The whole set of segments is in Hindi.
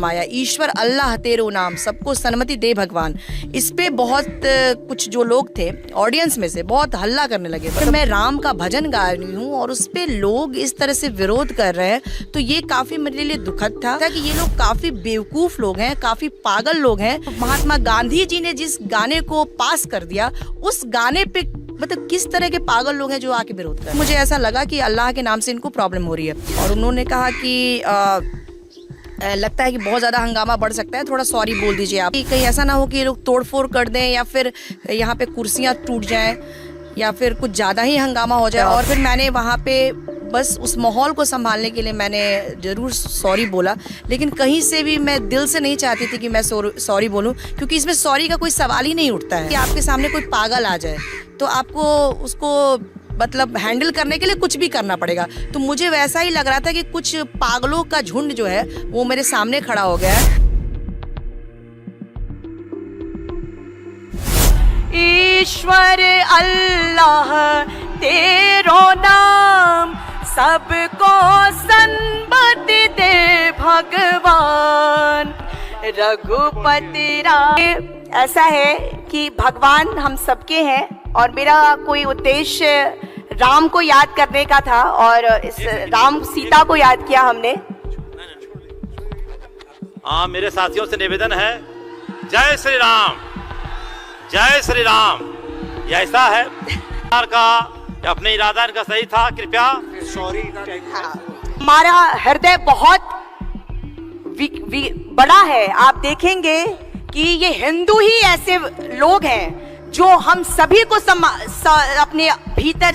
माया ईश्वर अल्लाह तेरो नाम सबको सन्मति दे भगवान। इस पे बहुत कुछ जो लोग थे ऑडियंस में से बहुत हल्ला करने लगे। तो मैं राम का भजन गा रही हूँ और उस पे लोग इस तरह से विरोध कर रहे हैं, तो ये काफी मेरे लिए दुखद था कि ये लोग काफी बेवकूफ लोग हैं, काफी पागल लोग हैं। महात्मा गांधी जी ने जिस गाने को पास कर दिया उस गाने पे मतलब किस तरह के पागल लोग हैं जो आके विरोध कर रहे हैं। मुझे ऐसा लगा कि अल्लाह के नाम से इनको प्रॉब्लम हो रही है और उन्होंने कहा कि लगता है कि बहुत ज़्यादा हंगामा बढ़ सकता है, थोड़ा सॉरी बोल दीजिए आप। कहीं ऐसा ना हो कि ये लोग तोड़फोड़ कर दें या फिर यहाँ पे कुर्सियाँ टूट जाएं या फिर कुछ ज़्यादा ही हंगामा हो जाए। और फिर मैंने वहाँ पे बस उस माहौल को संभालने के लिए मैंने ज़रूर सॉरी बोला, लेकिन कहीं से भी मैं दिल से नहीं चाहती थी कि मैं सॉरी बोलूँ, क्योंकि इसमें सॉरी का कोई सवाल ही नहीं उठता है। कि आपके सामने कोई पागल आ जाए तो आपको उसको मतलब हैंडल करने के लिए कुछ भी करना पड़ेगा। तो मुझे वैसा ही लग रहा था कि कुछ पागलों का झुंड जो है वो मेरे सामने खड़ा हो गया है। ईश्वर अल्लाह तेरो नाम सबको सन्मति दे भगवान। रघुपति राम। ऐसा है कि भगवान हम सबके हैं और मेरा कोई उद्देश्य राम को याद करने का था और इस राम सीता को याद किया हमने। हाँ, मेरे साथियों से निवेदन है, जय श्री राम, जय श्री राम। ये ऐसा है का अपने इरादा इनका सही था, कृपया सॉरी। हमारा हृदय बहुत बड़ा है। आप देखेंगे कि ये हिंदू ही ऐसे लोग हैं जो हम सभी को अपने भीतर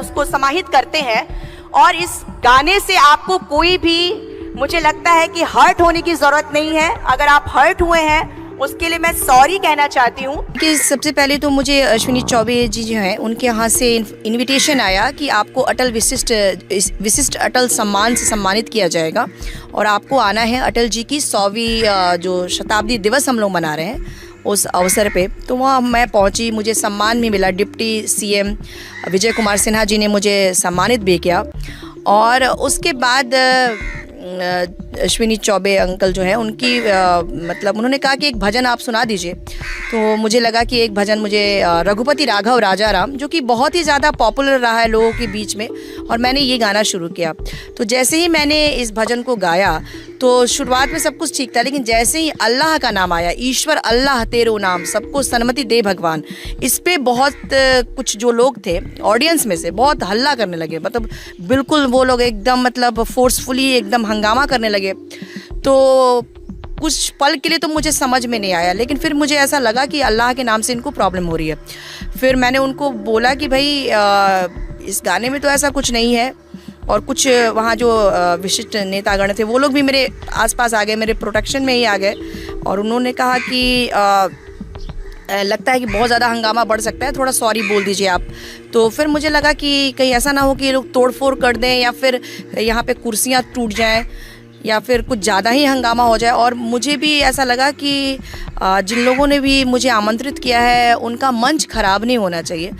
उसको समाहित करते हैं। और इस गाने से आपको कोई भी, मुझे लगता है कि हर्ट होने की जरूरत नहीं है। अगर आप हर्ट हुए हैं उसके लिए मैं सॉरी कहना चाहती हूँ। कि सबसे पहले तो मुझे अश्विनी चौबे जी जो हैं उनके यहाँ से इनविटेशन आया कि आपको अटल विशिष्ट अटल सम्मान से सम्मानित किया जाएगा और आपको आना है अटल जी की 100वीं जो शताब्दी दिवस हम लोग मना रहे हैं उस अवसर पे। तो वहाँ मैं पहुँची, मुझे सम्मान भी मिला। डिप्टी सीएम विजय कुमार सिन्हा जी ने मुझे सम्मानित भी किया और उसके बाद अश्विनी चौबे अंकल जो हैं उनकी मतलब उन्होंने कहा कि एक भजन आप सुना दीजिए। तो मुझे लगा कि एक भजन मुझे रघुपति राघव राजा राम, जो कि बहुत ही ज़्यादा पॉपुलर रहा है लोगों के बीच में, और मैंने ये गाना शुरू किया। तो जैसे ही मैंने इस भजन को गाया तो शुरुआत में सब कुछ ठीक था, लेकिन जैसे ही अल्लाह का नाम आया, ईश्वर अल्लाह तेरो नाम सबको सन्मति दे भगवान, इस पे बहुत कुछ जो लोग थे ऑडियंस में से बहुत हल्ला करने लगे। मतलब बिल्कुल वो लोग एकदम मतलब फोर्सफुली एकदम हंगामा करने लगे। तो कुछ पल के लिए तो मुझे समझ में नहीं आया, लेकिन फिर मुझे ऐसा लगा कि अल्लाह के नाम से इनको प्रॉब्लम हो रही है। फिर मैंने उनको बोला कि भाई इस गाने में तो ऐसा कुछ नहीं है। और कुछ वहाँ जो विशिष्ट नेतागण थे वो लोग भी मेरे आसपास आ गए, मेरे प्रोटेक्शन में ही आ गए और उन्होंने कहा कि लगता है कि बहुत ज़्यादा हंगामा बढ़ सकता है, थोड़ा सॉरी बोल दीजिए आप। तो फिर मुझे लगा कि कहीं ऐसा ना हो कि ये लोग तोड़फोड़ कर दें या फिर यहाँ पे कुर्सियाँ टूट जाएं या फिर कुछ ज़्यादा ही हंगामा हो जाए। और मुझे भी ऐसा लगा कि जिन लोगों ने भी मुझे आमंत्रित किया है उनका मंच ख़राब नहीं होना चाहिए।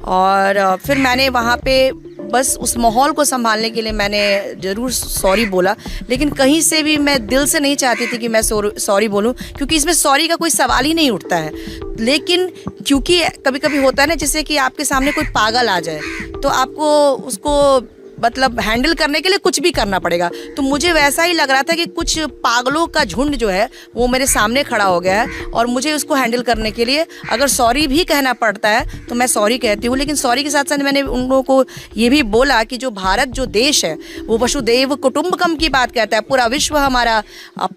और फिर मैंने वहाँ पे बस उस माहौल को संभालने के लिए मैंने ज़रूर सॉरी बोला, लेकिन कहीं से भी मैं दिल से नहीं चाहती थी कि मैं सॉरी बोलूं, क्योंकि इसमें सॉरी का कोई सवाल ही नहीं उठता है। लेकिन क्योंकि कभी कभी होता है ना, जैसे कि आपके सामने कोई पागल आ जाए तो आपको उसको मतलब हैंडल करने के लिए कुछ भी करना पड़ेगा। तो मुझे वैसा ही लग रहा था कि कुछ पागलों का झुंड जो है वो मेरे सामने खड़ा हो गया है और मुझे उसको हैंडल करने के लिए अगर सॉरी भी कहना पड़ता है तो मैं सॉरी कहती हूँ। लेकिन सॉरी के साथ साथ मैंने उन लोगों को ये भी बोला कि जो भारत जो देश है वो वसुधैव कुटुंबकम की बात कहता है, पूरा विश्व हमारा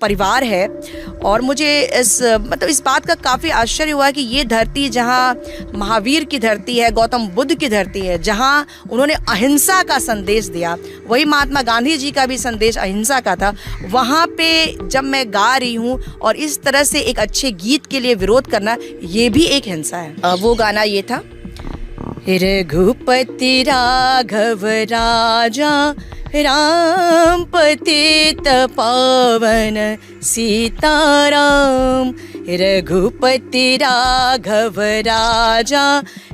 परिवार है। और मुझे इस बात का काफ़ी आश्चर्य हुआ कि ये धरती जहाँ महावीर की धरती है, गौतम बुद्ध की धरती है, जहाँ उन्होंने अहिंसा का संदेश दिया, वही महात्मा गांधी जी का भी संदेश अहिंसा का था, वहाँ पे जब मैं गा रही हूँ और इस तरह से एक अच्छे गीत के लिए विरोध करना, ये भी एक हिंसा है। वो गाना ये था, रघुपति राघव राजा राम पतित पावन सीताराम। रघुपति राघव राजा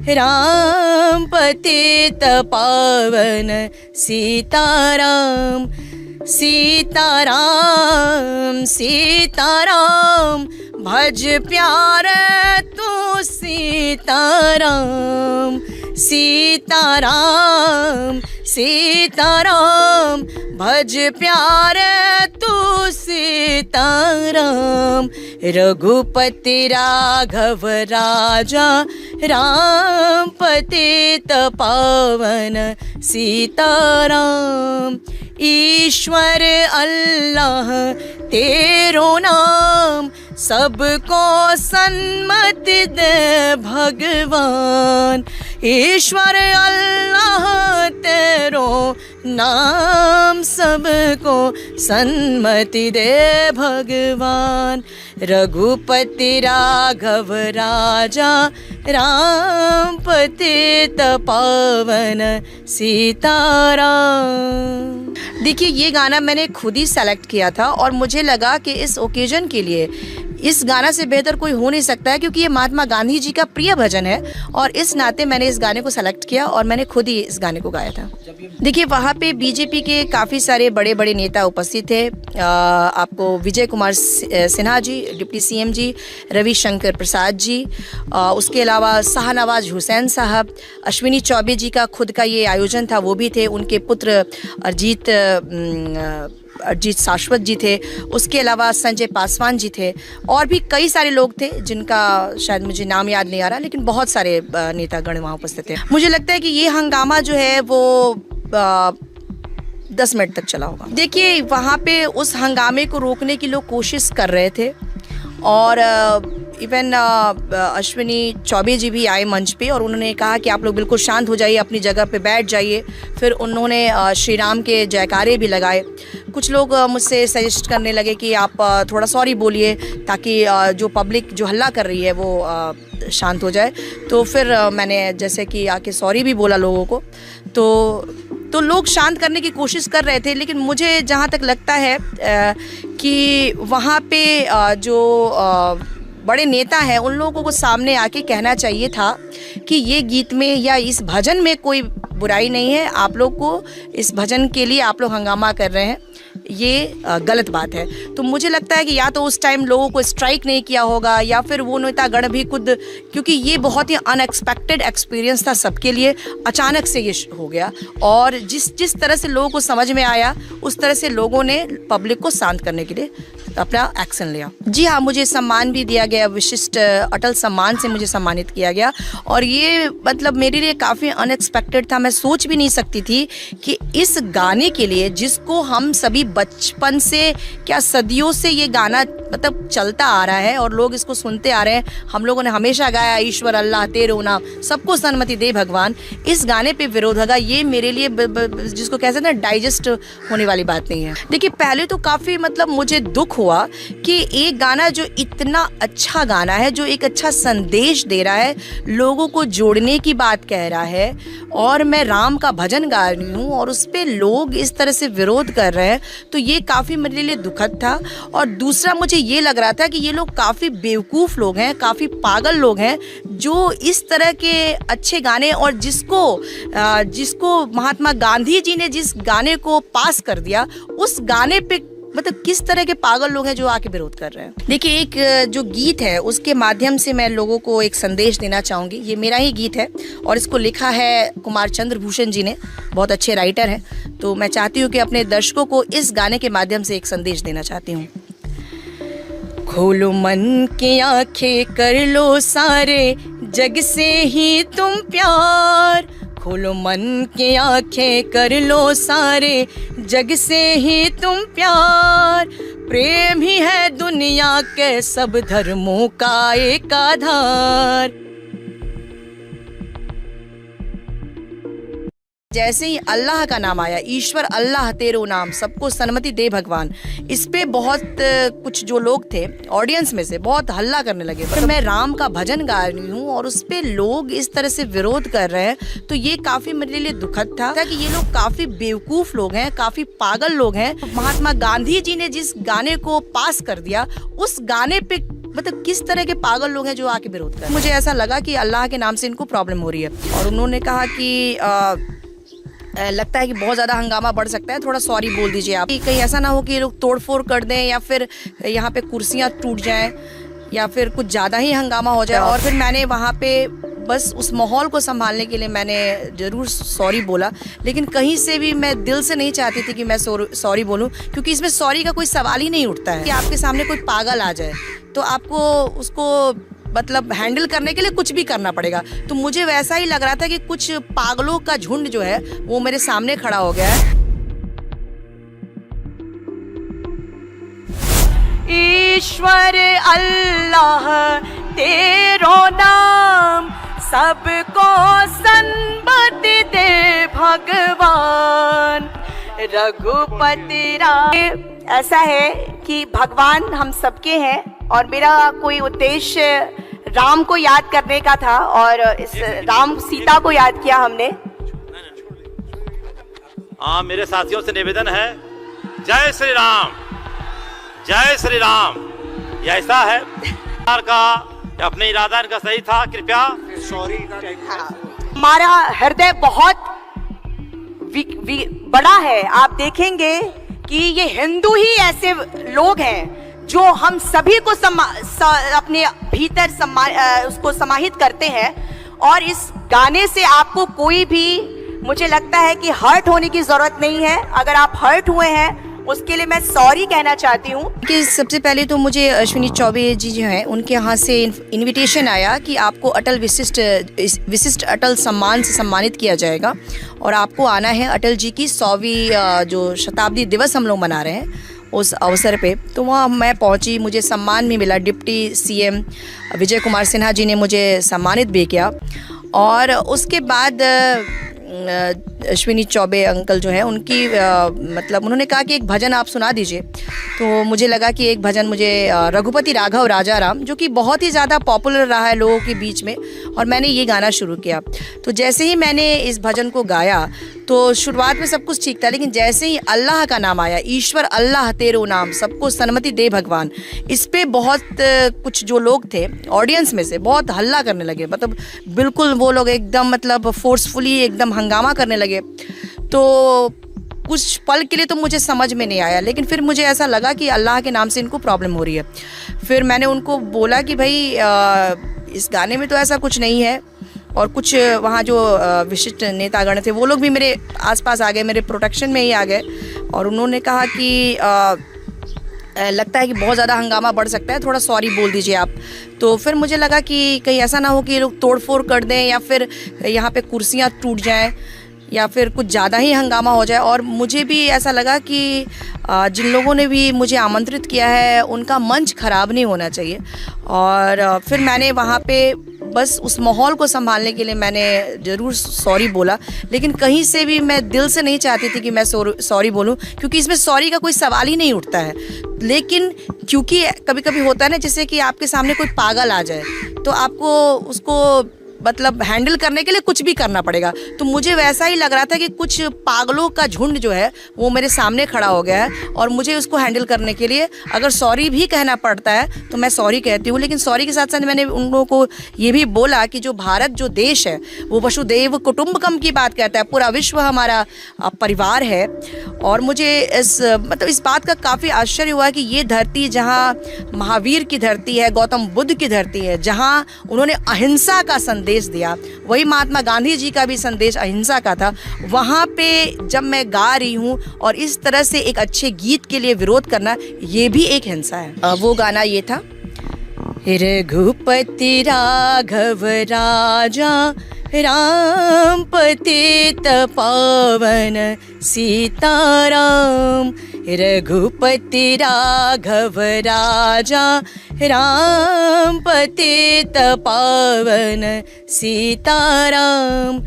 राम पतित पावन सीताराम। सीताराम सीताराम भज प्यारे तू सीताराम सीताराम सीताराम भज प्यारे तू सीताराम रघुपति राघव राजा राम पतित पावन सीताराम ईश्वर अल्लाह तेरो नाम सबको सन्मति दे भगवान ईश्वर अल्लाह तेरो नाम सबको सन्मति दे भगवान रघुपति राघव राजा राम पतित पावन सीताराम। देखिए ये गाना मैंने खुद ही सेलेक्ट किया था और मुझे लगा कि इस ओकेजन के लिए इस गाना से बेहतर कोई हो नहीं सकता है, क्योंकि ये महात्मा गांधी जी का प्रिय भजन है और इस नाते मैंने इस गाने को सेलेक्ट किया और मैंने खुद ही इस गाने को गाया था। देखिए वहाँ पे बीजेपी के काफ़ी सारे बड़े बड़े नेता उपस्थित थे। आपको विजय कुमार सिन्हा जी, डिप्टी सीएम जी, रविशंकर प्रसाद जी, उसके अलावा शाहनवाज हुसैन साहब, अश्विनी चौबे जी का खुद का ये आयोजन था, वो भी थे। उनके पुत्र अरजीत शाश्वत जी थे। उसके अलावा संजय पासवान जी थे और भी कई सारे लोग थे जिनका शायद मुझे नाम याद नहीं आ रहा, लेकिन बहुत सारे नेतागण वहाँ उपस्थित थे। मुझे लगता है कि ये हंगामा जो है वो 10 मिनट तक चला होगा। देखिए वहाँ पे उस हंगामे को रोकने की लोग कोशिश कर रहे थे और इवन अश्विनी चौबे जी भी आए मंच पे और उन्होंने कहा कि आप लोग बिल्कुल शांत हो जाइए, अपनी जगह पे बैठ जाइए। फिर उन्होंने श्री राम के जयकारे भी लगाए। कुछ लोग मुझसे सजेस्ट करने लगे कि आप थोड़ा सॉरी बोलिए ताकि जो पब्लिक जो हल्ला कर रही है वो शांत हो जाए। तो फिर मैंने जैसे कि आके सॉरी भी बोला लोगों को, तो लोग शांत करने की कोशिश कर रहे थे। लेकिन मुझे जहाँ तक लगता है कि वहाँ पे जो बड़े नेता हैं उन लोगों को सामने आके कहना चाहिए था कि ये गीत में या इस भजन में कोई बुराई नहीं है, आप लोग को इस भजन के लिए आप लोग हंगामा कर रहे हैं, ये गलत बात है। तो मुझे लगता है कि या तो उस टाइम लोगों को स्ट्राइक नहीं किया होगा या फिर वो नेतागण भी खुद, क्योंकि ये बहुत ही अनएक्सपेक्टेड एक्सपीरियंस था सबके लिए, अचानक से ये हो गया और जिस तरह से लोगों को समझ में आया उस तरह से लोगों ने पब्लिक को शांत करने के लिए अपना एक्शन लिया। जी हाँ, मुझे सम्मान भी दिया गया, विशिष्ट अटल सम्मान से मुझे सम्मानित किया गया और ये मतलब मेरे लिए काफ़ी अनएक्सपेक्टेड था। मैं सोच भी नहीं सकती थी कि इस गाने के लिए, जिसको हम सभी बचपन से क्या सदियों से ये गाना मतलब चलता आ रहा है और लोग इसको सुनते आ रहे हैं, हम लोगों ने हमेशा गाया ईश्वर अल्लाह तेरो नाम सबको सन्मति दे भगवान, इस गाने पे विरोध होगा, ये मेरे लिए जिसको कह सकते हैं डाइजेस्ट होने वाली बात नहीं है। देखिए पहले तो काफ़ी मतलब मुझे दुख हुआ कि एक गाना जो इतना अच्छा गाना है, जो एक अच्छा संदेश दे रहा है, लोगों को जोड़ने की बात कह रहा है और मैं राम का भजन गा रही हूँ और उस पर लोग इस तरह से विरोध कर रहे हैं, तो ये काफ़ी मेरे लिए दुखद था। और दूसरा मुझे ये लग रहा था कि ये लोग काफ़ी बेवकूफ़ लोग हैं, काफ़ी पागल लोग हैं जो इस तरह के अच्छे गाने और जिसको महात्मा गांधी जी ने जिस गाने को पास कर दिया उस गाने पे मतलब किस तरह के पागल लोग हैं जो आके विरोध कर रहे हैं। देखिए एक जो गीत है उसके माध्यम से मैं लोगों को एक संदेश देना चाहूँगी। ये मेरा ही गीत है और इसको लिखा है कुमार चंद्रभूषण जी ने, बहुत अच्छे राइटर हैं। तो मैं चाहती हूँ कि अपने दर्शकों को इस गाने के माध्यम से एक संदेश देना चाहती हूँ। खोलो मन की आंखें, कर लो सारे जग से ही तुम प्यार, खोलो मन की आंखें, कर लो सारे जग से ही तुम प्यार, प्रेम ही है दुनिया के सब धर्मों का एक आधार। जैसे ही अल्लाह का नाम आया, ईश्वर अल्लाह तेरो नाम सबको सन्मति दे भगवान, इस पे बहुत कुछ जो लोग थे ऑडियंस में से बहुत हल्ला करने लगे। पर मैं राम का भजन गा रही हूँ और उस पे लोग इस तरह से विरोध कर रहे हैं, तो ये काफ़ी मेरे लिए दुखद था कि ये लोग काफ़ी बेवकूफ़ लोग हैं, काफ़ी पागल लोग हैं। महात्मा गांधी जी ने जिस गाने को पास कर दिया उस गाने पे मतलब किस तरह के पागल लोग हैं जो आके विरोध कर रहे हैं। मुझे ऐसा लगा कि अल्लाह के नाम से इनको प्रॉब्लम हो रही है और उन्होंने कहा कि लगता है कि बहुत ज़्यादा हंगामा बढ़ सकता है, थोड़ा सॉरी बोल दीजिए आप। कहीं ऐसा ना हो कि ये लोग तोड़फोड़ कर दें या फिर यहाँ पे कुर्सियाँ टूट जाएं या फिर कुछ ज़्यादा ही हंगामा हो जाए। और फिर मैंने वहाँ पे बस उस माहौल को संभालने के लिए मैंने ज़रूर सॉरी बोला, लेकिन कहीं से भी मैं दिल से नहीं चाहती थी कि मैं सॉरी बोलूं, क्योंकि इसमें सॉरी का कोई सवाल ही नहीं उठता है। कि आपके सामने कोई पागल आ जाए तो आपको उसको मतलब हैंडल करने के लिए कुछ भी करना पड़ेगा। तो मुझे वैसा ही लग रहा था कि कुछ पागलों का झुंड जो है वो मेरे सामने खड़ा हो गया है। ईश्वर अल्लाह तेरो नाम, सबको सन्मति दे भगवान। रघुपति राम। ऐसा है कि भगवान हम सबके हैं और मेरा कोई उद्देश्य राम को याद करने का था और इस राम सीता को याद किया हमने। हाँ, मेरे साथियों से निवेदन है, जय श्री राम, जय श्री राम। ये ऐसा है का अपने इरादा इनका सही था, कृपया सॉरी। हमारा हृदय बहुत बड़ा है। आप देखेंगे कि ये हिंदू ही ऐसे लोग हैं जो हम सभी को अपने भीतर उसको समाहित करते हैं। और इस गाने से आपको कोई भी, मुझे लगता है कि हर्ट होने की जरूरत नहीं है। अगर आप हर्ट हुए हैं उसके लिए मैं सॉरी कहना चाहती हूँ। कि सबसे पहले तो मुझे अश्विनी चौबे जी जो हैं उनके यहाँ से इनविटेशन आया कि आपको अटल विशिष्ट अटल सम्मान से सम्मानित किया जाएगा और आपको आना है अटल जी की 100वीं जो शताब्दी दिवस हम लोग मना रहे हैं उस अवसर पे। तो वहाँ मैं पहुँची, मुझे सम्मान भी मिला। डिप्टी सीएम विजय कुमार सिन्हा जी ने मुझे सम्मानित भी किया। और उसके बाद अश्विनी चौबे अंकल जो है उनकी मतलब उन्होंने कहा कि एक भजन आप सुना दीजिए। तो मुझे लगा कि एक भजन मुझे रघुपति राघव राजा राम, जो कि बहुत ही ज़्यादा पॉपुलर रहा है लोगों के बीच में, और मैंने ये गाना शुरू किया। तो जैसे ही मैंने इस भजन को गाया तो शुरुआत में सब कुछ ठीक था, लेकिन जैसे ही अल्लाह का नाम आया, ईश्वर अल्लाह तेरो नाम, सबको सन्मति दे भगवान, इस पे बहुत कुछ जो लोग थे ऑडियंस में से बहुत हल्ला करने लगे। मतलब बिल्कुल वो लोग एकदम मतलब फोर्सफुली एकदम हंगामा करने लगे। तो कुछ पल के लिए तो मुझे समझ में नहीं आया, लेकिन फिर मुझे ऐसा लगा कि अल्लाह के नाम से इनको प्रॉब्लम हो रही है। फिर मैंने उनको बोला कि भाई इस गाने में तो ऐसा कुछ नहीं है। और कुछ वहाँ जो विशिष्ट नेतागण थे वो लोग भी मेरे आसपास आ गए, मेरे प्रोटेक्शन में ही आ गए, और उन्होंने कहा कि लगता है कि बहुत ज़्यादा हंगामा बढ़ सकता है, थोड़ा सॉरी बोल दीजिए आप। तो फिर मुझे लगा कि कहीं ऐसा ना हो कि ये लोग तोड़फोड़ कर दें या फिर यहाँ पे कुर्सियाँ टूट जाएं या फिर कुछ ज़्यादा ही हंगामा हो जाए। और मुझे भी ऐसा लगा कि जिन लोगों ने भी मुझे आमंत्रित किया है उनका मंच ख़राब नहीं होना चाहिए। और फिर मैंने वहाँ पे बस उस माहौल को संभालने के लिए मैंने ज़रूर सॉरी बोला, लेकिन कहीं से भी मैं दिल से नहीं चाहती थी कि मैं सॉरी बोलूं, क्योंकि इसमें सॉरी का कोई सवाल ही नहीं उठता है। लेकिन क्योंकि कभी कभी होता है ना, जैसे कि आपके सामने कोई पागल आ जाए तो आपको उसको मतलब हैंडल करने के लिए कुछ भी करना पड़ेगा। तो मुझे वैसा ही लग रहा था कि कुछ पागलों का झुंड जो है वो मेरे सामने खड़ा हो गया है, और मुझे उसको हैंडल करने के लिए अगर सॉरी भी कहना पड़ता है तो मैं सॉरी कहती हूँ। लेकिन सॉरी के साथ साथ मैंने उन लोगों को ये भी बोला कि जो भारत जो देश है वो वसुदेव कुटुंबकम की बात कहता है, पूरा विश्व हमारा परिवार है। और मुझे इस बात का काफ़ी आश्चर्य हुआ कि ये धरती जहाँ महावीर की धरती है, गौतम बुद्ध की धरती है, जहाँ उन्होंने अहिंसा का संदेश दिया, वही महात्मा गांधी जी का भी संदेश अहिंसा का था, वहाँ पे जब मैं गा रही हूँ और इस तरह से एक अच्छे गीत के लिए विरोध करना, ये भी एक हिंसा है। वो गाना ये था, रघुपति राघव राजा राम पतित पावन सीताराम। रघुपति राघव राजा राम पतित पावन सीताराम।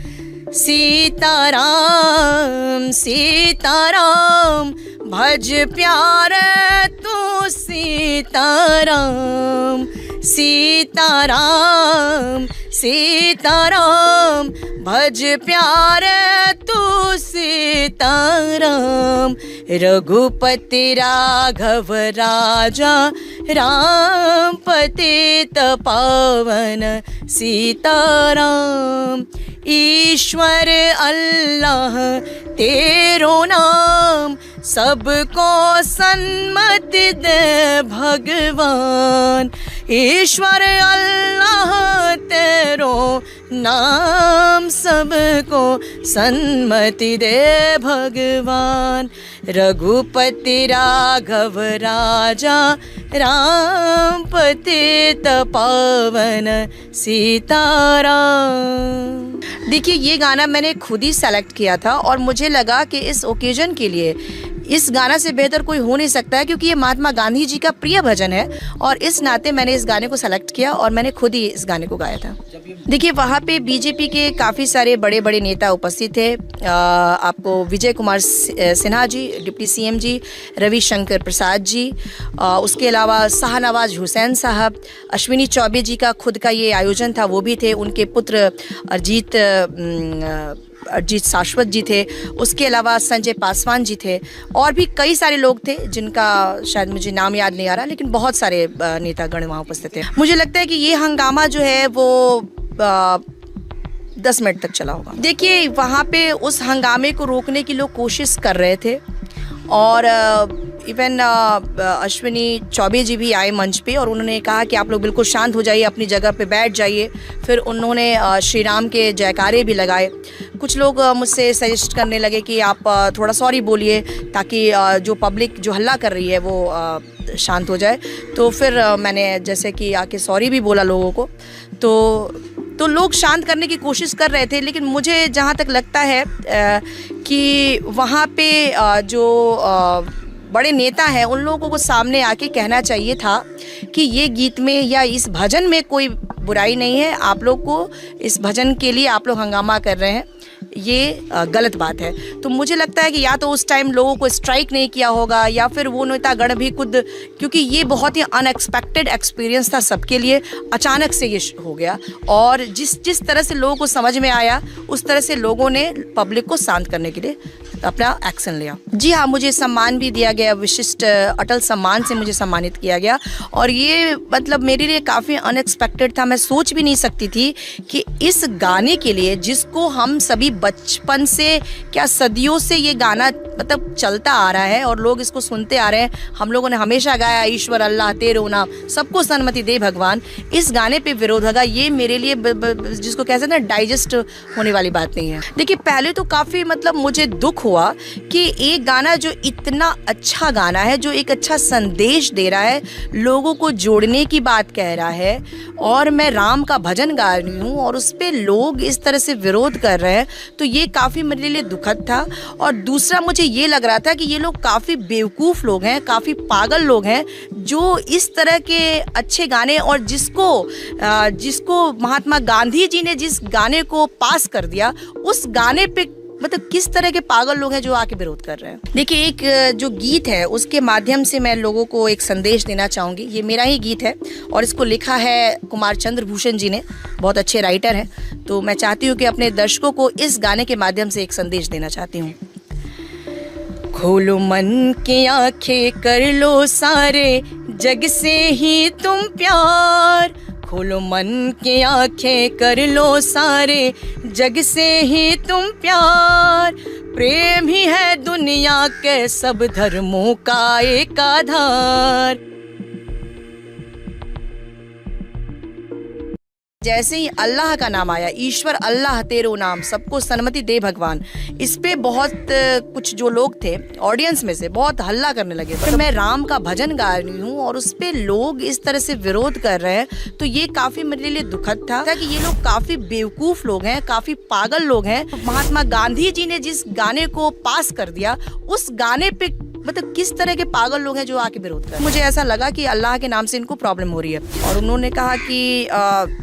सीताराम सीताराम भज प्यारे तू सीताराम। सीताराम सीताराम भज प्यारे तू सीताराम। रघुपति राघव राजा राम पतित पावन सीताराम। ईश्वर अल्लाह तेरो नाम, सबको सन्मति दे भगवान। ईश्वर अल्लाह तेरो नाम, सबको सन्मति दे भगवान। रघुपति राघव राजा, राम पतित पावन सीताराम। देखिए, ये गाना मैंने खुद ही सेलेक्ट किया था और मुझे लगा कि इस ओकेजन के लिए इस गाना से बेहतर कोई हो नहीं सकता है, क्योंकि ये महात्मा गांधी जी का प्रिय भजन है और इस नाते मैंने इस गाने को सेलेक्ट किया और मैंने खुद ही इस गाने को गाया था। देखिए, वहाँ पे बीजेपी के काफ़ी सारे बड़े बड़े नेता उपस्थित थे। आपको विजय कुमार सिन्हा जी, डिप्टी सीएम जी, रविशंकर प्रसाद जी, उसके अलावा शाहनवाज हुसैन साहब, अश्विनी चौबे जी का खुद का ये आयोजन था, वो भी थे। उनके पुत्र अरजीत शाश्वत जी थे। उसके अलावा संजय पासवान जी थे और भी कई सारे लोग थे जिनका शायद मुझे नाम याद नहीं आ रहा, लेकिन बहुत सारे नेतागण वहाँ उपस्थित थे। मुझे लगता है कि ये हंगामा जो है वो 10 मिनट तक चला होगा। देखिए, वहाँ पे उस हंगामे को रोकने की लोग कोशिश कर रहे थे और इवन अश्विनी चौबे जी भी आए मंच पे और उन्होंने कहा कि आप लोग बिल्कुल शांत हो जाइए, अपनी जगह पे बैठ जाइए। फिर उन्होंने श्री राम के जयकारे भी लगाए। कुछ लोग मुझसे सजेस्ट करने लगे कि आप थोड़ा सॉरी बोलिए ताकि जो पब्लिक जो हल्ला कर रही है वो शांत हो जाए। तो फिर मैंने जैसे कि आके सॉरी भी बोला लोगों को, तो लोग शांत करने की कोशिश कर रहे थे। लेकिन मुझे जहाँ तक लगता है कि वहाँ पे जो बड़े नेता हैं उन लोगों को सामने आके कहना चाहिए था कि ये गीत में या इस भजन में कोई बुराई नहीं है, आप लोग को इस भजन के लिए आप लोग हंगामा कर रहे हैं, ये गलत बात है। तो मुझे लगता है कि या तो उस टाइम लोगों को स्ट्राइक नहीं किया होगा या फिर वो नेतागण भी खुद, क्योंकि ये बहुत ही अनएक्सपेक्टेड एक्सपीरियंस था सबके लिए, अचानक से ये हो गया और जिस तरह से लोगों को समझ में आया उस तरह से लोगों ने पब्लिक को शांत करने के लिए अपना एक्शन लिया। जी हाँ, मुझे सम्मान भी दिया गया, विशिष्ट अटल सम्मान से मुझे सम्मानित किया गया और ये मतलब मेरे लिए काफ़ी अनएक्सपेक्टेड था। मैं सोच भी नहीं सकती थी कि इस गाने के लिए, जिसको हम सभी बचपन से क्या सदियों से ये गाना मतलब चलता आ रहा है और लोग इसको सुनते आ रहे हैं, हम लोगों ने हमेशा गाया ईश्वर अल्लाह तेरो नाम, सबको सन्मति दे भगवान, इस गाने पे विरोध होगा, ये मेरे लिए जिसको कहते हैं ना डाइजेस्ट होने वाली बात नहीं है। देखिए, पहले तो काफ़ी मतलब मुझे दुख हुआ कि एक गाना जो इतना अच्छा गाना है, जो एक अच्छा संदेश दे रहा है, लोगों को जोड़ने की बात कह रहा है और मैं राम का भजन गा रही हूँ और उस पर लोग इस तरह से विरोध कर रहे हैं, तो ये काफ़ी मेरे लिए दुखद था। और दूसरा मुझे ये लग रहा था कि ये लोग काफ़ी बेवकूफ़ लोग हैं, काफ़ी पागल लोग हैं जो इस तरह के अच्छे गाने और जिसको महात्मा गांधी जी ने जिस गाने को पास कर दिया, उस गाने पे मतलब किस तरह के पागल लोग हैं जो आके विरोध कर रहे हैं। देखिए, एक जो गीत है उसके माध्यम से मैं लोगों को एक संदेश देना चाहूँगी। ये मेरा ही गीत है और इसको लिखा है कुमार चंद्रभूषण जी ने, बहुत अच्छे राइटर हैं। तो मैं चाहती हूँ कि अपने दर्शकों को इस गाने के माध्यम से एक संदेश देना चाहती हूँ। खोलो मन की आंखें, कर लो सारे जग से ही तुम प्यार, खोलो मन की आंखें, कर लो सारे जग से ही तुम प्यार, प्रेम ही है दुनिया के सब धर्मों का एक आधार। जैसे ही अल्लाह का नाम आया, ईश्वर अल्लाह तेरो नाम, सबको सन्मति दे भगवान, इस पे बहुत कुछ जो लोग थे ऑडियंस में से बहुत हल्ला करने लगे। तो मैं राम का भजन गा रही हूँ और उस पे लोग इस तरह से विरोध कर रहे हैं, तो ये काफ़ी मेरे लिए दुखद था कि ये लोग काफ़ी बेवकूफ़ लोग हैं, काफ़ी पागल लोग हैं। महात्मा गांधी जी ने जिस गाने को पास कर दिया, उस गाने पे मतलब किस तरह के पागल लोग हैं जो आके विरोध कर रहे हैं। मुझे ऐसा लगा कि अल्लाह के नाम से इनको प्रॉब्लम हो रही है और उन्होंने कहा कि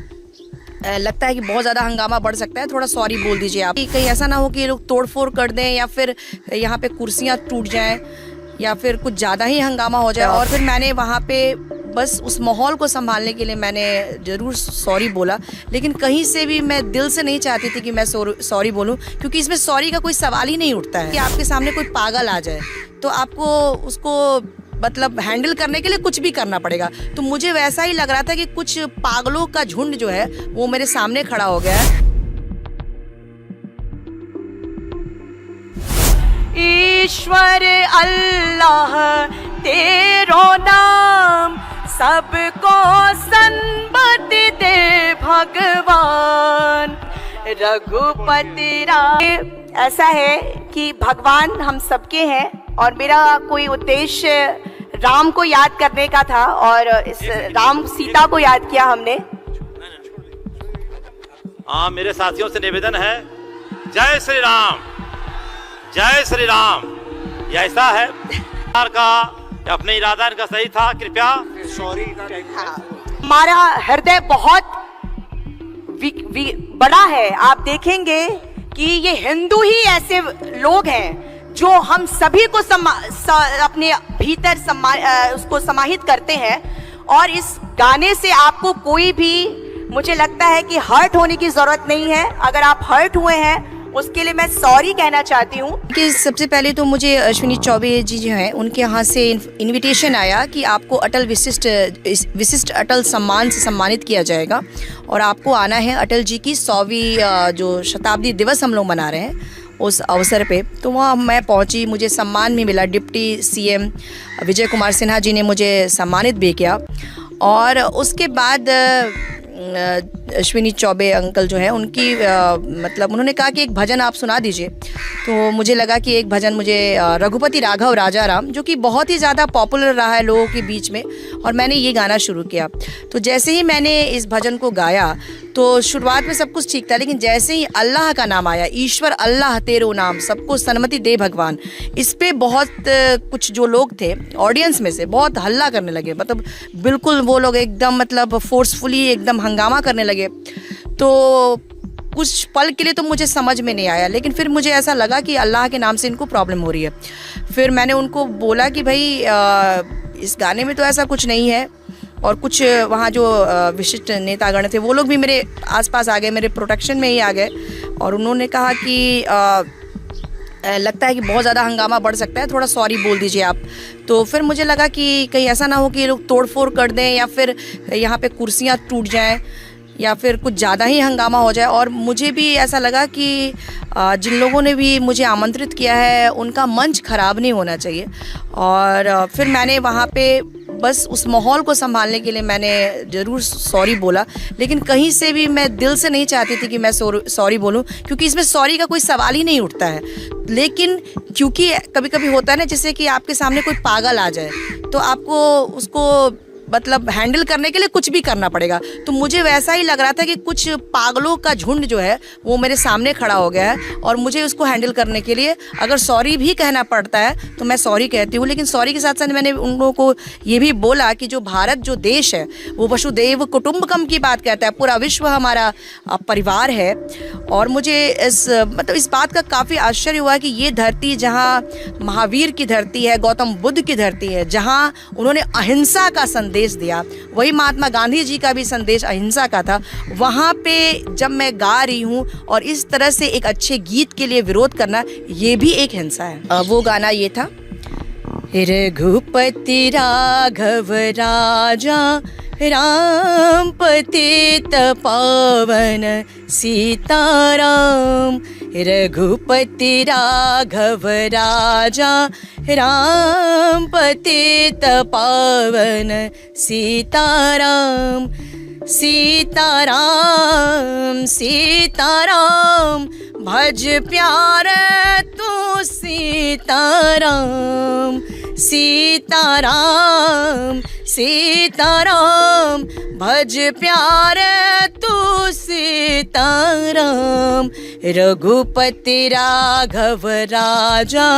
लगता है कि बहुत ज़्यादा हंगामा बढ़ सकता है, थोड़ा सॉरी बोल दीजिए आप, कहीं ऐसा ना हो कि ये लोग तोड़फोड़ कर दें या फिर यहाँ पे कुर्सियाँ टूट जाएं या फिर कुछ ज़्यादा ही हंगामा हो जाए। और फिर मैंने वहाँ पे बस उस माहौल को संभालने के लिए मैंने ज़रूर सॉरी बोला, लेकिन कहीं से भी मैं दिल से नहीं चाहती थी कि मैं सॉरी बोलूँ, क्योंकि इसमें सॉरी का कोई सवाल ही नहीं उठता है। कि आपके सामने कोई पागल आ जाए तो आपको उसको मतलब हैंडल करने के लिए कुछ भी करना पड़ेगा। तो मुझे वैसा ही लग रहा था कि कुछ पागलों का झुंड जो है वो मेरे सामने खड़ा हो गया है। ईश्वर अल्लाह तेरो नाम सबको सन्मति दे भगवान। रघुपति राम। ऐसा है कि भगवान हम सबके हैं और मेरा कोई उद्देश्य राम को याद करने का था और इस राम सीता को याद किया हमने। हाँ, मेरे साथियों से निवेदन है, जय श्री राम, जय श्री राम। ये ऐसा है का अपने इरादा इनका सही था, कृपया सॉरी। हमारा हृदय बहुत बड़ा है। आप देखेंगे कि ये हिंदू ही ऐसे लोग हैं जो हम सभी को अपने भीतर उसको समाहित करते हैं। और इस गाने से आपको कोई भी, मुझे लगता है कि हर्ट होने की जरूरत नहीं है। अगर आप हर्ट हुए हैं उसके लिए मैं सॉरी कहना चाहती हूँ। कि सबसे पहले तो मुझे अश्विनी चौबे जी जो हैं उनके यहाँ से इनविटेशन आया कि आपको अटल विशिष्ट अटल सम्मान से सम्मानित किया जाएगा और आपको आना है अटल जी की 100वीं जो शताब्दी दिवस हम लोग मना रहे हैं उस अवसर पे। तो वहाँ मैं पहुँची, मुझे सम्मान भी मिला। डिप्टी सीएम विजय कुमार सिन्हा जी ने मुझे सम्मानित भी किया और उसके बाद अश्विनी चौबे अंकल जो हैं उनकी मतलब उन्होंने कहा कि एक भजन आप सुना दीजिए। तो मुझे लगा कि एक भजन मुझे रघुपति राघव राजा राम, जो कि बहुत ही ज़्यादा पॉपुलर रहा है लोगों के बीच में, और मैंने ये गाना शुरू किया। तो जैसे ही मैंने इस भजन को गाया तो शुरुआत में सब कुछ ठीक था, लेकिन जैसे ही अल्लाह का नाम आया, ईश्वर अल्लाह तेरो नाम सबको सन्मति दे भगवान, इस पे बहुत कुछ जो लोग थे ऑडियंस में से बहुत हल्ला करने लगे। मतलब बिल्कुल वो लोग एकदम मतलब फोर्सफुली एकदम हंगामा करने लगे। तो कुछ पल के लिए तो मुझे समझ में नहीं आया, लेकिन फिर मुझे ऐसा लगा कि अल्लाह के नाम से इनको प्रॉब्लम हो रही है। फिर मैंने उनको बोला कि भाई इस गाने में तो ऐसा कुछ नहीं है। और कुछ वहाँ जो विशिष्ट नेतागण थे वो लोग भी मेरे आसपास आ गए, मेरे प्रोटेक्शन में ही आ गए, और उन्होंने कहा कि लगता है कि बहुत ज़्यादा हंगामा बढ़ सकता है, थोड़ा सॉरी बोल दीजिए आप। तो फिर मुझे लगा कि कहीं ऐसा ना हो कि ये लोग तोड़फोड़ कर दें या फिर यहाँ पे कुर्सियाँ टूट जाएं या फिर कुछ ज़्यादा ही हंगामा हो जाए। और मुझे भी ऐसा लगा कि जिन लोगों ने भी मुझे आमंत्रित किया है उनका मंच ख़राब नहीं होना चाहिए। और फिर मैंने वहाँ पे बस उस माहौल को संभालने के लिए मैंने ज़रूर सॉरी बोला, लेकिन कहीं से भी मैं दिल से नहीं चाहती थी कि मैं सॉरी बोलूं, क्योंकि इसमें सॉरी का कोई सवाल ही नहीं उठता है। लेकिन क्योंकि कभी कभी होता है ना, जैसे कि आपके सामने कोई पागल आ जाए तो आपको उसको मतलब हैंडल करने के लिए कुछ भी करना पड़ेगा। तो मुझे वैसा ही लग रहा था कि कुछ पागलों का झुंड जो है वो मेरे सामने खड़ा हो गया है, और मुझे उसको हैंडल करने के लिए अगर सॉरी भी कहना पड़ता है तो मैं सॉरी कहती हूँ। लेकिन सॉरी के साथ साथ मैंने उन लोगों को ये भी बोला कि जो भारत जो देश है वो वसुदेव कुटुंबकम की बात कहता है, पूरा विश्व हमारा परिवार है। और मुझे इस बात का काफ़ी आश्चर्य हुआ कि ये धरती जहाँ महावीर की धरती है, गौतम बुद्ध की धरती है, जहाँ उन्होंने अहिंसा का संदेश दिया, वही महात्मा गांधी जी का भी संदेश अहिंसा का था, वहाँ पे जब मैं गा रही हूँ और इस तरह से एक अच्छे गीत के लिए विरोध करना, ये भी एक हिंसा है। वो गाना ये था, रघुपति राघव राजा राम पतित पावन सीताराम। रघुपति राघव राजा राम पतित पावन सीताराम। सीताराम सीताराम भज प्यारे तू सीताराम। सीताराम सीताराम भज प्यारे तू सीताराम। रघुपति राघव राजा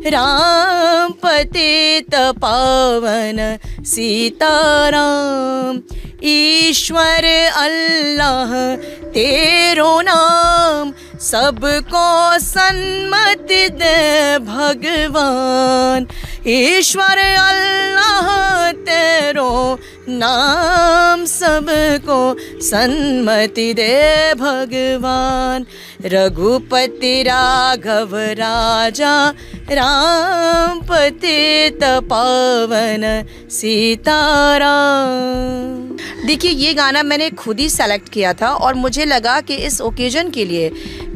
राम पतित पावन सीताराम। ईश्वर अल्लाह तेरो नाम सबको सन्मति दे भगवान। ईश्वर अल्लाह तेरो नाम सबको सन्मति दे भगवान। रघुपति राघव राजा राम पतित पावन सीताराम। देखिए, ये गाना मैंने खुद ही सेलेक्ट किया था और मुझे लगा कि इस ओकेजन के लिए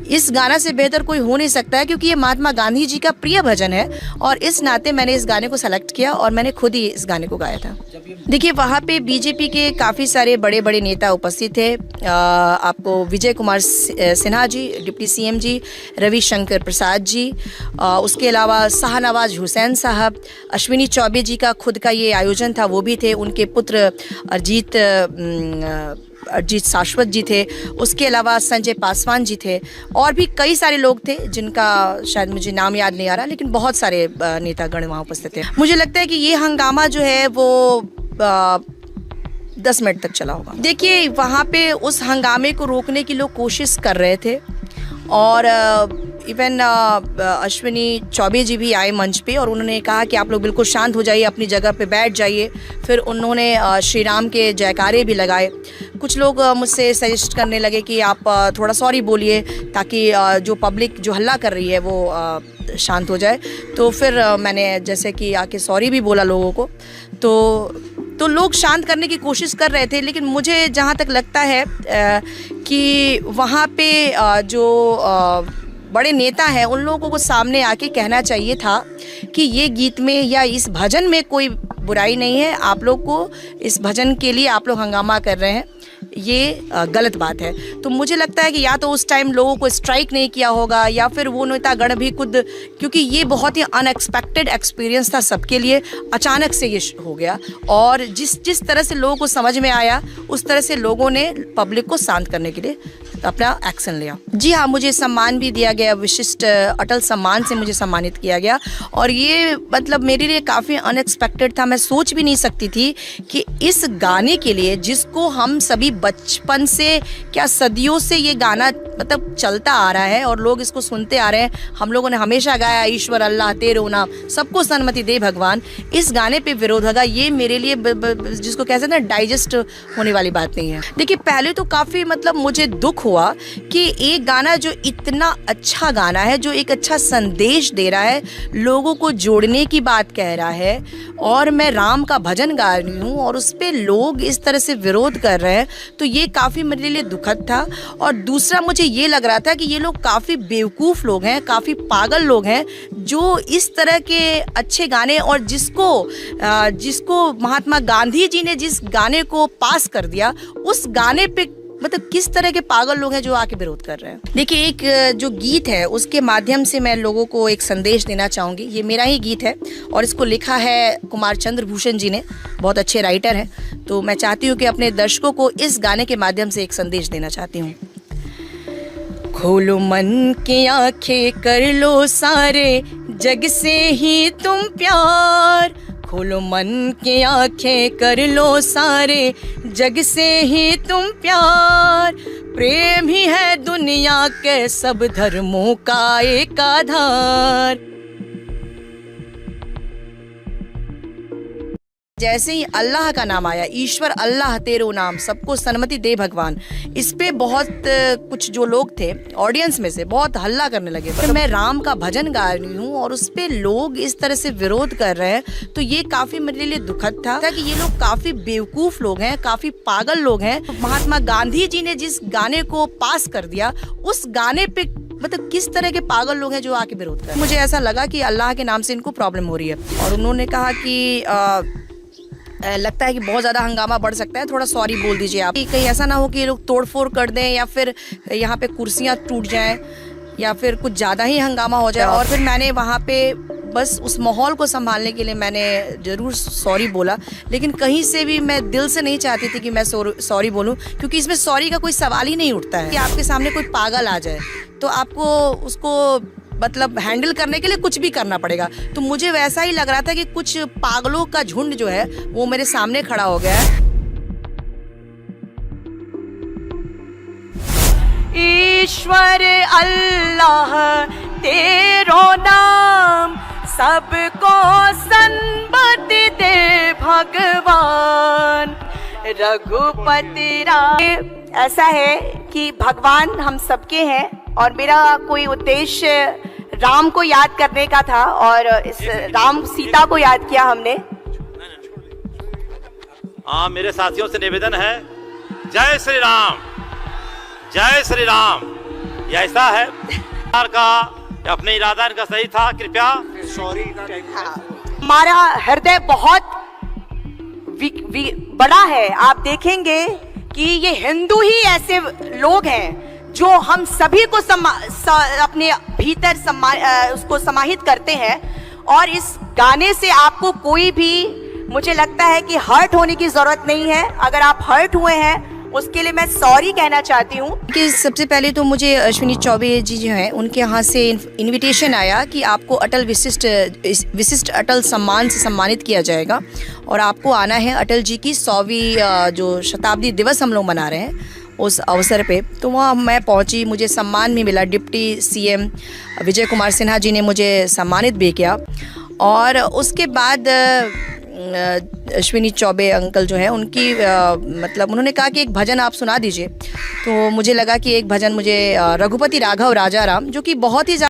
इस गाना से बेहतर कोई हो नहीं सकता है, क्योंकि ये महात्मा गांधी जी का प्रिय भजन है और इस नाते मैंने इस गाने को सेलेक्ट किया और मैंने खुद ही इस गाने को गाया था। देखिए, वहाँ पे बीजेपी के काफ़ी सारे बड़े बड़े नेता उपस्थित थे। आपको विजय कुमार सिन्हा जी, डिप्टी सीएम जी, रविशंकर प्रसाद जी, उसके अलावा शाहनवाज हुसैन साहब, अश्विनी चौबे जी का खुद का ये आयोजन था, वो भी थे, उनके पुत्र अरजीत शाश्वत जी थे, उसके अलावा संजय पासवान जी थे और भी कई सारे लोग थे जिनका शायद मुझे नाम याद नहीं आ रहा, लेकिन बहुत सारे नेतागण वहाँ उपस्थित थे। मुझे लगता है कि ये हंगामा जो है वो 10 मिनट तक चला होगा। देखिए, वहाँ पे उस हंगामे को रोकने की लोग कोशिश कर रहे थे और इवन अश्विनी चौबे जी भी आए मंच पे और उन्होंने कहा कि आप लोग बिल्कुल शांत हो जाइए, अपनी जगह पे बैठ जाइए। फिर उन्होंने श्री राम के जयकारे भी लगाए। कुछ लोग मुझसे सजेस्ट करने लगे कि आप थोड़ा सॉरी बोलिए ताकि जो पब्लिक जो हल्ला कर रही है वो शांत हो जाए। तो फिर मैंने जैसे कि आके सॉरी भी बोला लोगों को, तो लोग शांत करने की कोशिश कर रहे थे। लेकिन मुझे जहाँ तक लगता है कि वहाँ पे जो बड़े नेता हैं उन लोगों को सामने आके कहना चाहिए था कि ये गीत में या इस भजन में कोई बुराई नहीं है, आप लोग को इस भजन के लिए आप लोग हंगामा कर रहे हैं, ये गलत बात है। तो मुझे लगता है कि या तो उस टाइम लोगों को स्ट्राइक नहीं किया होगा या फिर वो नेतागण भी खुद, क्योंकि ये बहुत ही अनएक्सपेक्टेड एक्सपीरियंस था सबके लिए, अचानक से ये हो गया और जिस तरह से लोगों को समझ में आया उस तरह से लोगों ने पब्लिक को शांत करने के लिए अपना एक्शन लिया। जी हाँ, मुझे सम्मान भी दिया गया, विशिष्ट अटल सम्मान से मुझे सम्मानित किया गया और ये मतलब मेरे लिए काफ़ी अनएक्सपेक्टेड था। मैं सोच भी नहीं सकती थी कि इस गाने के लिए, जिसको हम सभी बचपन से, क्या सदियों से ये गाना मतलब चलता आ रहा है और लोग इसको सुनते आ रहे हैं, हम लोगों ने हमेशा गाया ईश्वर अल्लाह तेरो नाम, सबको सन्मति दे भगवान, इस गाने पे विरोध होगा, ये मेरे लिए जिसको कह सकते हैं डाइजेस्ट होने वाली बात नहीं है। देखिए, पहले तो काफ़ी मतलब मुझे दुख हुआ कि एक गाना जो इतना अच्छा गाना है, जो एक अच्छा संदेश दे रहा है, लोगों को जोड़ने की बात कह रहा है और मैं राम का भजन गा रही हूँ और उस पर लोग इस तरह से विरोध कर रहे हैं, तो ये काफ़ी मेरे लिए दुखद था। और दूसरा, मुझे ये लग रहा था कि ये लोग काफ़ी बेवकूफ़ लोग हैं, काफ़ी पागल लोग हैं जो इस तरह के अच्छे गाने और जिसको महात्मा गांधी जी ने जिस गाने को पास कर दिया, उस गाने पे मतलब किस तरह के पागल लोग हैं जो आके विरोध कर रहे हैं। देखिए, एक जो गीत है उसके माध्यम से मैं लोगों को एक संदेश देना चाहूँगी। ये मेरा ही गीत है और इसको लिखा है कुमार चंद्रभूषण जी ने, बहुत अच्छे राइटर हैं। तो मैं चाहती हूँ कि अपने दर्शकों को इस गाने के माध्यम से एक संदेश देना चाहती हूँ। खोलो मन की आंखें, कर लो सारे जग से ही तुम प्यार, खोलो मन की आंखें, कर लो सारे जग से ही तुम प्यार, प्रेम ही है दुनिया के सब धर्मों का एक आधार। जैसे ही अल्लाह का नाम आया, ईश्वर अल्लाह तेरो नाम, सबको सन्मति दे भगवान, इस पे बहुत कुछ जो लोग थे ऑडियंस में से बहुत हल्ला करने लगे। तो मैं राम का भजन गा रही हूँ और उस पे लोग इस तरह से विरोध कर रहे हैं, तो ये काफ़ी मेरे लिए दुखद था कि ये लोग काफ़ी बेवकूफ़ लोग हैं, काफ़ी पागल लोग हैं। महात्मा गांधी जी ने जिस गाने को पास कर दिया, उस गाने पे मतलब किस तरह के पागल लोग हैं जो आके विरोध कर रहे हैं। मुझे ऐसा लगा कि अल्लाह के नाम से इनको प्रॉब्लम हो रही है और उन्होंने कहा कि लगता है कि बहुत ज़्यादा हंगामा बढ़ सकता है, थोड़ा सॉरी बोल दीजिए आप, कहीं ऐसा ना हो कि ये लोग तोड़फोड़ कर दें या फिर यहाँ पे कुर्सियाँ टूट जाएं या फिर कुछ ज़्यादा ही हंगामा हो जाए। और फिर मैंने वहाँ पे बस उस माहौल को संभालने के लिए मैंने ज़रूर सॉरी बोला, लेकिन कहीं से भी मैं दिल से नहीं चाहती थी कि मैं सॉरी बोलूँ, क्योंकि इसमें सॉरी का कोई सवाल ही नहीं उठता है। कि आपके सामने कोई पागल आ जाए तो आपको उसको मतलब हैंडल करने के लिए कुछ भी करना पड़ेगा। तो मुझे वैसा ही लग रहा था कि कुछ पागलों का झुंड जो है वो मेरे सामने खड़ा हो गया है। ईश्वर अल्लाह तेरो नाम, सबको सन्मति दे भगवान, रघुपति राम। ऐसा है कि भगवान हम सबके हैं और मेरा कोई उद्देश्य राम को याद करने का था और इस राम सीता को याद किया हमने। हाँ, मेरे साथियों से निवेदन है, जय श्री राम, जय श्री राम। ये ऐसा है सरकार का अपने इरादा इनका सही था, कृपया हमारा हृदय बहुत बड़ा है। आप देखेंगे कि ये हिंदू ही ऐसे लोग हैं जो हम सभी को अपने भीतर उसको समाहित करते हैं। और इस गाने से आपको कोई भी, मुझे लगता है कि हर्ट होने की जरूरत नहीं है। अगर आप हर्ट हुए हैं उसके लिए मैं सॉरी कहना चाहती हूँ। कि सबसे पहले तो मुझे अश्विनी चौबे जी जो हैं उनके यहाँ से इनविटेशन आया कि आपको अटल विशिष्ट अटल सम्मान से सम्मानित किया जाएगा और आपको आना है अटल जी की 100वीं जो शताब्दी दिवस हम लोग मना रहे हैं उस अवसर पे। तो वहाँ मैं पहुँची, मुझे सम्मान भी मिला। डिप्टी सीएम विजय कुमार सिन्हा जी ने मुझे सम्मानित भी किया। और उसके बाद अश्विनी चौबे अंकल जो है उनकी मतलब उन्होंने कहा कि एक भजन आप सुना दीजिए। तो मुझे लगा कि एक भजन मुझे रघुपति राघव राजा राम, जो कि बहुत ही